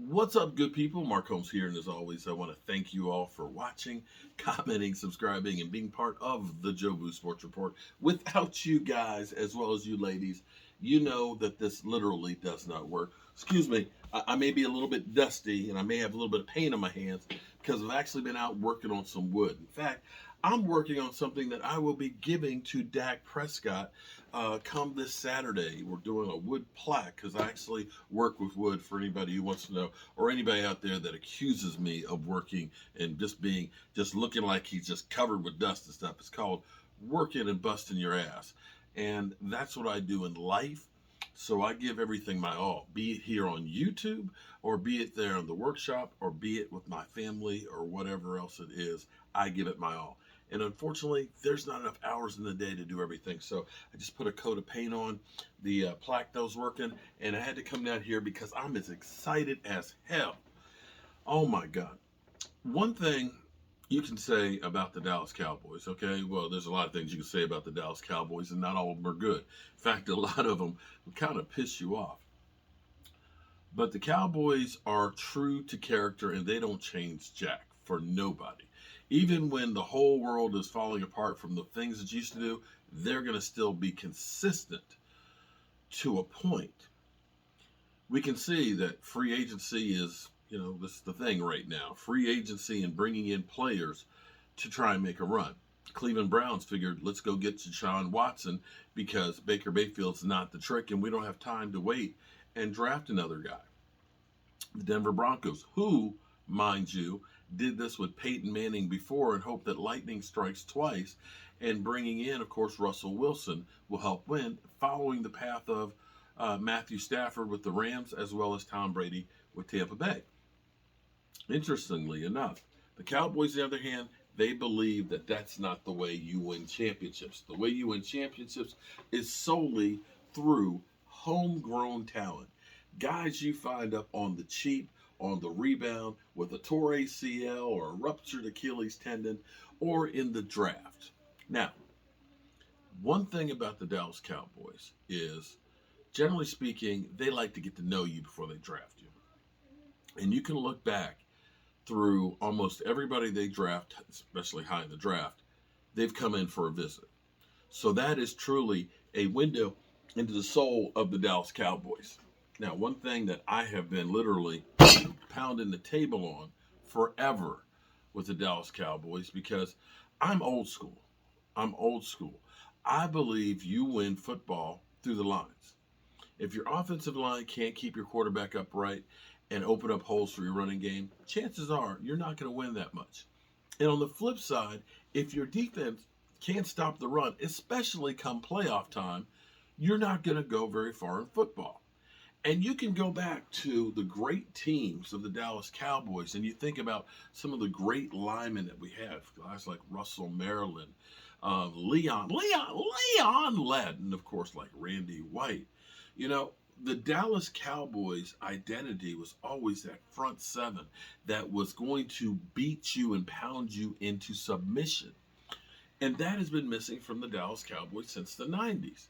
What's up, good people? Mark Holmes here, and as always, I want to thank you all for watching, commenting, subscribing, and being part of the Jobu Sports Report. Without you guys, as well as you ladies, you know that this literally does not work. Excuse me, I may be a little bit dusty, and I may have a little bit of pain on my hands because I've actually been out working on some wood. In fact, I'm working on something that I will be giving to Dak Prescott come this Saturday. We're doing a wood plaque because I actually work with wood for anybody who wants to know, or anybody out there that accuses me of working and just looking like he's just covered with dust and stuff. It's called working and busting your ass. And that's what I do in life. So I give everything my all, be it here on YouTube, or be it there in the workshop, or be it with my family, or whatever else it is. I give it my all. And unfortunately, there's not enough hours in the day to do everything. So I just put a coat of paint on the plaque that was working, and I had to come down here because I'm as excited as hell. Oh my God. One thing you can say about the Dallas Cowboys, okay? Well, there's a lot of things you can say about the Dallas Cowboys, and not all of them are good. In fact, a lot of them kind of piss you off. But the Cowboys are true to character, and they don't change jack for nobody. Even when the whole world is falling apart from the things that you used to do, they're going to still be consistent to a point. We can see that free agency is, this is the thing right now. Free agency and bringing in players to try and make a run. Cleveland Browns figured, let's go get Deshaun Watson because Baker Mayfield's not the trick and we don't have time to wait and draft another guy. The Denver Broncos, who, mind you, did this with Peyton Manning before and hope that lightning strikes twice, and bringing in, of course, Russell Wilson will help win, following the path of Matthew Stafford with the Rams as well as Tom Brady with Tampa Bay. Interestingly enough, the Cowboys, on the other hand, they believe that that's not the way you win championships. The way you win championships is solely through homegrown talent. Guys you find up on the cheap, on the rebound, with a torn ACL or a ruptured Achilles tendon, or in the draft. Now, one thing about the Dallas Cowboys is, generally speaking, they like to get to know you before they draft you. And you can look back through almost everybody they draft, especially high in the draft, they've come in for a visit. So that is truly a window into the soul of the Dallas Cowboys. Now, one thing that I have been literally pounding the table on forever with the Dallas Cowboys, because I'm old school. I'm old school. I believe you win football through the lines. If your offensive line can't keep your quarterback upright and open up holes for your running game, chances are you're not going to win that much. And on the flip side, if your defense can't stop the run, especially come playoff time, you're not going to go very far in football. And you can go back to the great teams of the Dallas Cowboys, and you think about some of the great linemen that we have, guys like Russell Maryland, Leon Led, and of course like Randy White. The Dallas Cowboys' identity was always that front seven that was going to beat you and pound you into submission. And that has been missing from the Dallas Cowboys since the 90s.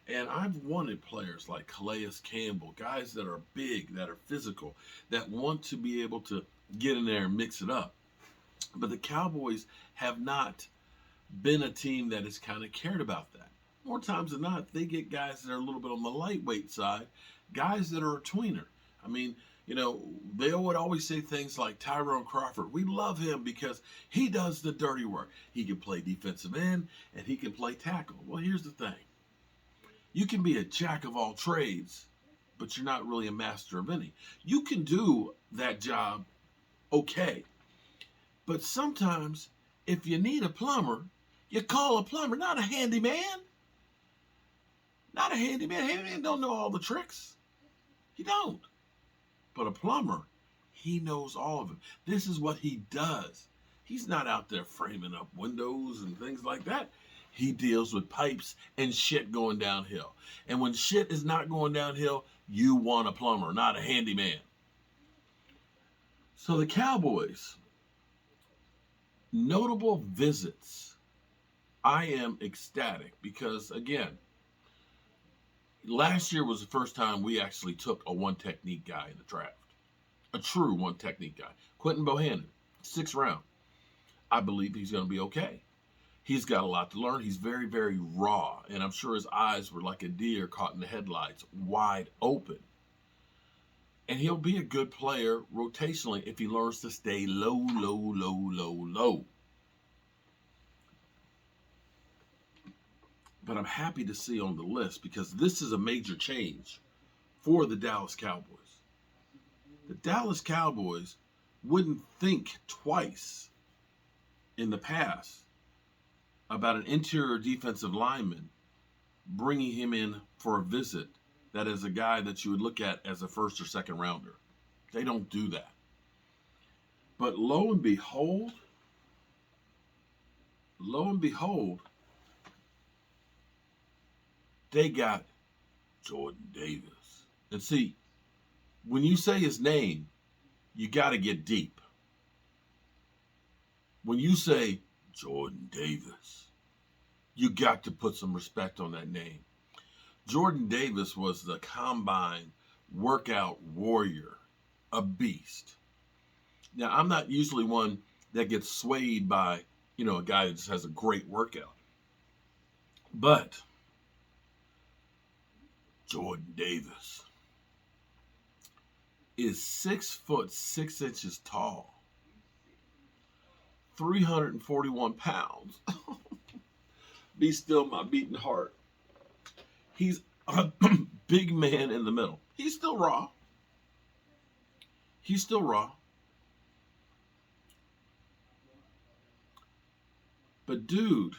And I've wanted players like Calais Campbell, guys that are big, that are physical, that want to be able to get in there and mix it up. But the Cowboys have not been a team that has kind of cared about that. More times than not, they get guys that are a little bit on the lightweight side, guys that are a tweener. I mean, they would always say things like Tyrone Crawford. We love him because he does the dirty work. He can play defensive end and he can play tackle. Well, here's the thing. You can be a jack of all trades, but you're not really a master of any. You can do that job okay. But sometimes, if you need a plumber, you call a plumber, not a handyman. Not a handyman. Handyman don't know all the tricks. He don't. But a plumber, he knows all of it. This is what he does. He's not out there framing up windows and things like that. He deals with pipes and shit going downhill. And when shit is not going downhill, you want a plumber, not a handyman. So the Cowboys, notable visits. I am ecstatic because, again, last year was the first time we actually took a one technique guy in the draft. A true one technique guy. Quentin Bohannon, 6th round. I believe he's going to be okay. He's got a lot to learn. He's very, very raw, and I'm sure his eyes were like a deer caught in the headlights, wide open. And he'll be a good player rotationally if he learns to stay low, low, low, low, low. But I'm happy to see on the list because this is a major change for the Dallas Cowboys. The Dallas Cowboys wouldn't think twice in the past about an interior defensive lineman bringing him in for a visit that is a guy that you would look at as a first or second rounder. They don't do that. But lo and behold, they got Jourdan Davis. And see, when you say his name, you got to get deep. When you say Jourdan Davis, you got to put some respect on that name. Jourdan Davis was the combine workout warrior, a beast. Now, I'm not usually one that gets swayed by, a guy that just has a great workout. But Jourdan Davis is 6'6" tall, 341 pounds. Be still my beating heart. He's a big man in the middle. He's still raw. But dude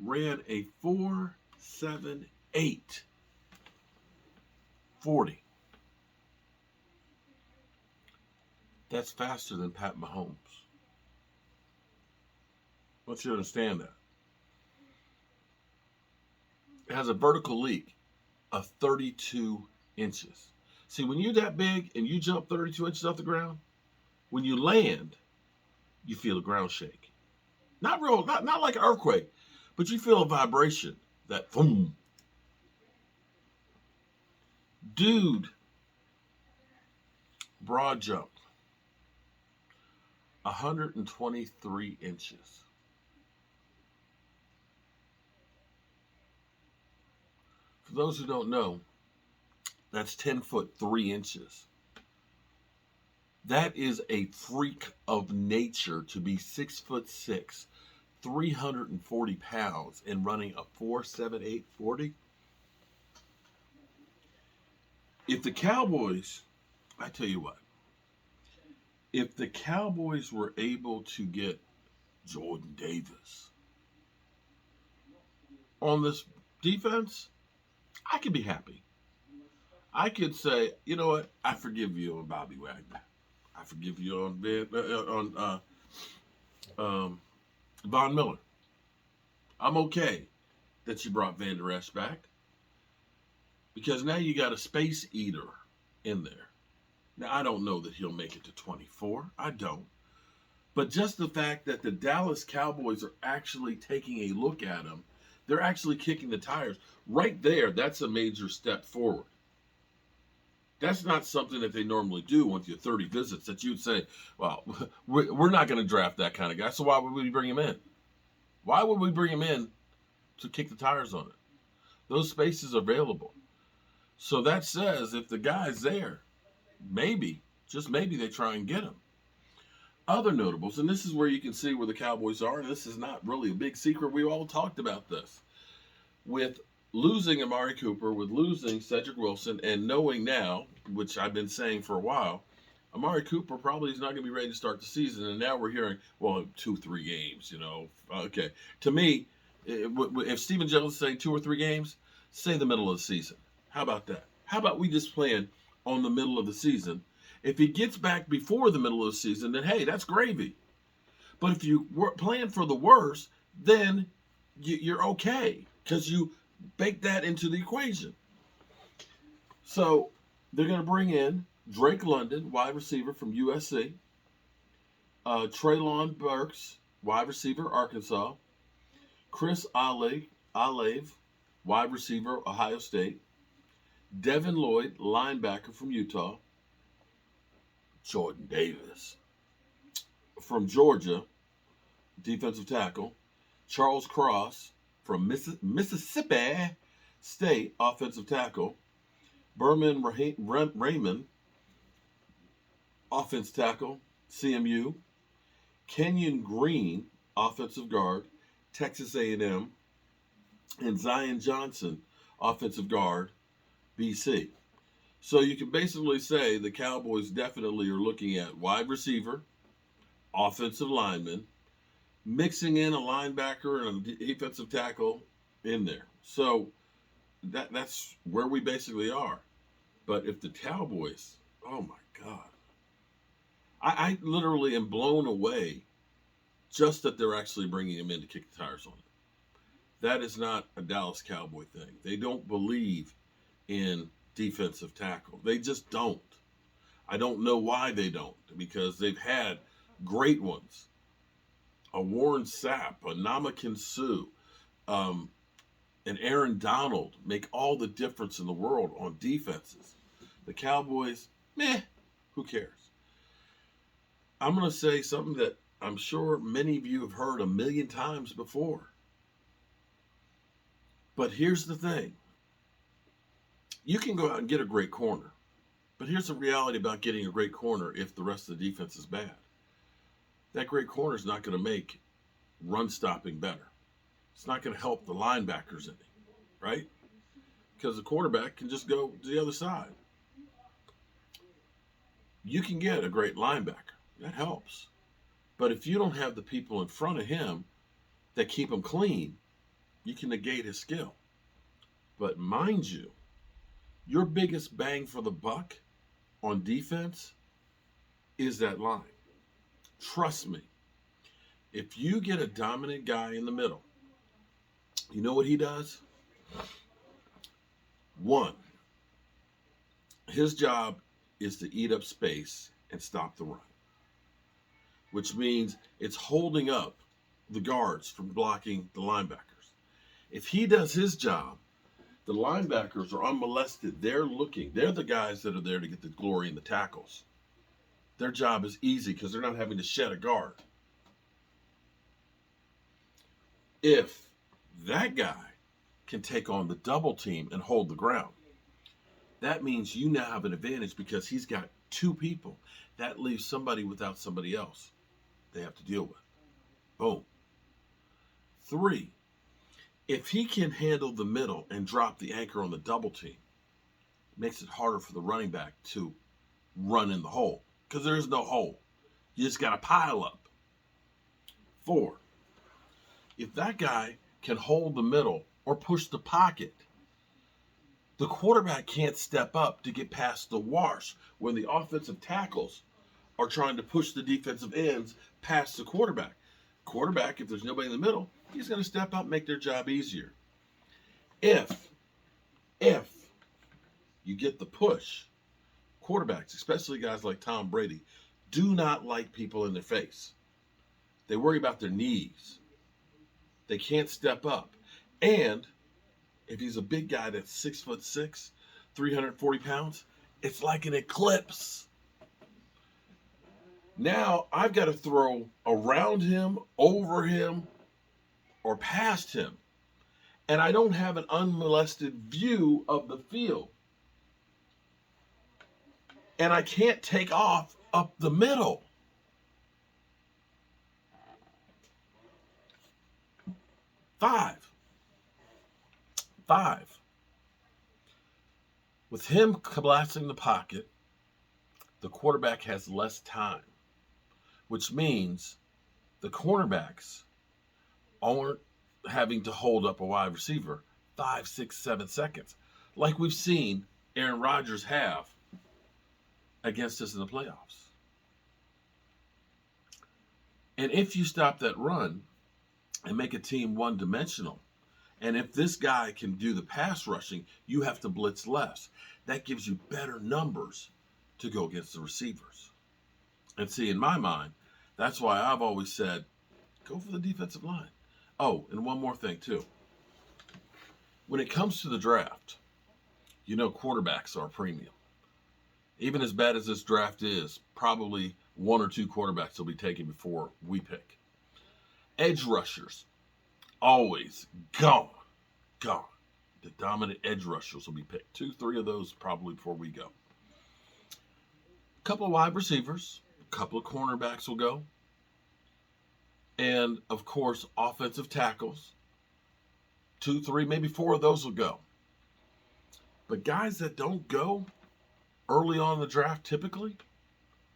ran a 4.78 40. That's faster than Pat Mahomes. I want you to understand that. It has a vertical leap of 32 inches. See, when you're that big and you jump 32 inches off the ground, when you land, you feel the ground shake. Not like an earthquake, but you feel a vibration, that boom. Dude, broad jump, 123 inches. For those who don't know, that's 10 foot 3 inches. That is a freak of nature to be 6'6", 340 pounds and running a 4.78 40. If the Cowboys, I tell you what, if the Cowboys were able to get Jourdan Davis on this defense, I could be happy. I could say, you know what? I forgive you on Bobby Wagner. I forgive you on Von Miller. I'm okay that you brought Van Der Esch back because now you got a space eater in there. Now, I don't know that he'll make it to 24. I don't. But just the fact that the Dallas Cowboys are actually taking a look at him, they're actually kicking the tires. Right there, that's a major step forward. That's not something that they normally do with your 30 visits that you'd say, well, we're not going to draft that kind of guy, so why would we bring him in? Why would we bring him in to kick the tires on it? Those spaces are available. So that says if the guy's there, maybe, just maybe they try and get him. Other notables, and this is where you can see where the Cowboys are, and this is not really a big secret. We all talked about this. With losing Amari Cooper, with losing Cedric Wilson, and knowing now, which I've been saying for a while, Amari Cooper probably is not going to be ready to start the season. And now we're hearing, well, 2-3 games, Okay. To me, if Stephen Jones is saying 2 or 3 games, say the middle of the season. How about that? How about we just plan on the middle of the season? If he gets back before the middle of the season, then hey, that's gravy. But if you plan for the worst, then you're okay because you bake that into the equation. So they're going to bring in Drake London, wide receiver from USC, Treylon Burks, wide receiver, Arkansas, Chris Olave, wide receiver, Ohio State, Devin Lloyd, linebacker from Utah. Jourdan Davis from Georgia, defensive tackle. Charles Cross from Mississippi State, offensive tackle. Berman Raymond, offense tackle, CMU. Kenyon Green, offensive guard, Texas A&M. And Zion Johnson, offensive guard, BC. So you can basically say the Cowboys definitely are looking at wide receiver, offensive lineman, mixing in a linebacker and a defensive tackle in there. So that's where we basically are. But if the Cowboys, oh my God, I literally am blown away just that they're actually bringing him in to kick the tires on it. That is not a Dallas Cowboy thing. They don't believe in defensive tackle. They just don't. I don't know why they don't, because they've had great ones. A Warren Sapp, a Namakin Sue, and Aaron Donald make all the difference in the world on defenses. The Cowboys, meh, who cares? I'm going to say something that I'm sure many of you have heard a million times before. But here's the thing. You can go out and get a great corner. But here's the reality about getting a great corner if the rest of the defense is bad. That great corner is not going to make run stopping better. It's not going to help the linebackers any, right? Because the quarterback can just go to the other side. You can get a great linebacker. That helps. But if you don't have the people in front of him that keep him clean, you can negate his skill. But mind you, your biggest bang for the buck on defense is that line. Trust me. If you get a dominant guy in the middle, you know what he does? One, his job is to eat up space and stop the run, which means it's holding up the guards from blocking the linebackers. If he does his job, the linebackers are unmolested. They're looking. They're the guys that are there to get the glory and the tackles. Their job is easy because they're not having to shed a guard. If that guy can take on the double team and hold the ground, that means you now have an advantage because he's got two people. That leaves somebody without somebody else they have to deal with. Boom. 3, if he can handle the middle and drop the anchor on the double team, it makes it harder for the running back to run in the hole because there is no hole. You just got to pile up. 4, if that guy can hold the middle or push the pocket, the quarterback can't step up to get past the wash when the offensive tackles are trying to push the defensive ends past the quarterback. Quarterback, if there's nobody in the middle, he's going to step up and make their job easier. If you get the push, quarterbacks, especially guys like Tom Brady, do not like people in their face. They worry about their knees. They can't step up. And if he's a big guy that's 6'6", 340 pounds, it's like an eclipse. Now I've got to throw around him, over him, or past him. And I don't have an unmolested view of the field. And I can't take off up the middle. 5. With him collapsing the pocket, the quarterback has less time, which means the cornerbacks aren't having to hold up a wide receiver 5, 6, 7 seconds, like we've seen Aaron Rodgers have against us in the playoffs. And if you stop that run and make a team one-dimensional, and if this guy can do the pass rushing, you have to blitz less. That gives you better numbers to go against the receivers. And see, in my mind, that's why I've always said, go for the defensive line. Oh, and one more thing, too. When it comes to the draft, You know, quarterbacks are a premium. Even as bad as this draft is, probably one or two quarterbacks will be taken before we pick. Edge rushers, always gone, gone. The dominant edge rushers will be picked. 2, 3 of those probably before we go. A couple of wide receivers, a couple of cornerbacks will go. And, of course, offensive tackles. 2, 3, maybe 4 of those will go. But guys that don't go early on in the draft, typically,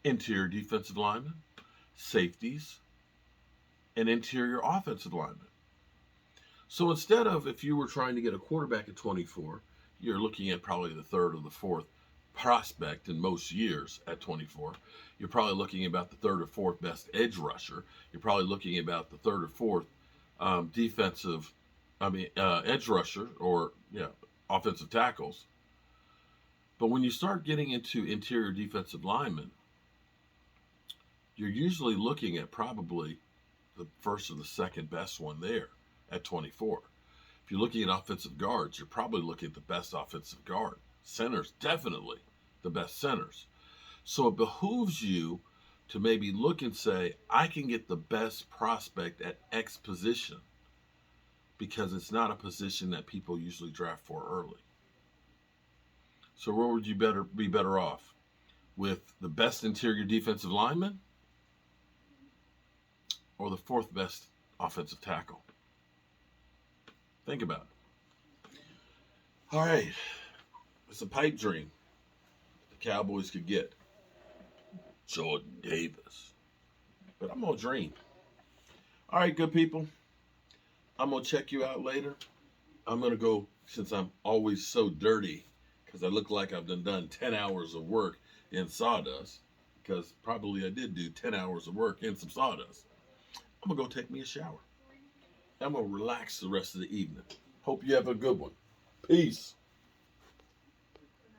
interior defensive linemen, safeties, and interior offensive linemen. So instead of, if you were trying to get a quarterback at 24, you're looking at probably the third or the fourth prospect in most years at 24. You're probably looking about the third or fourth best edge rusher. You're probably looking about the third or fourth edge rusher or offensive tackles. But when you start getting into interior defensive linemen, you're usually looking at probably the first or the second best one there at 24. If you're looking at offensive guards, you're probably looking at the best offensive guard. Centers, definitely the best centers. So it behooves you to maybe look and say, I can get the best prospect at X position because it's not a position that people usually draft for early. So where would you be better off? With the best interior defensive lineman or the fourth best offensive tackle? Think about it. All right. It's a pipe dream the Cowboys could get Jourdan Davis. But I'm going to dream. All right, good people. I'm going to check you out later. I'm going to go, since I'm always so dirty, because I look like I've done 10 hours of work in sawdust, because probably I did do 10 hours of work in some sawdust. I'm going to go take me a shower. I'm going to relax the rest of the evening. Hope you have a good one. Peace.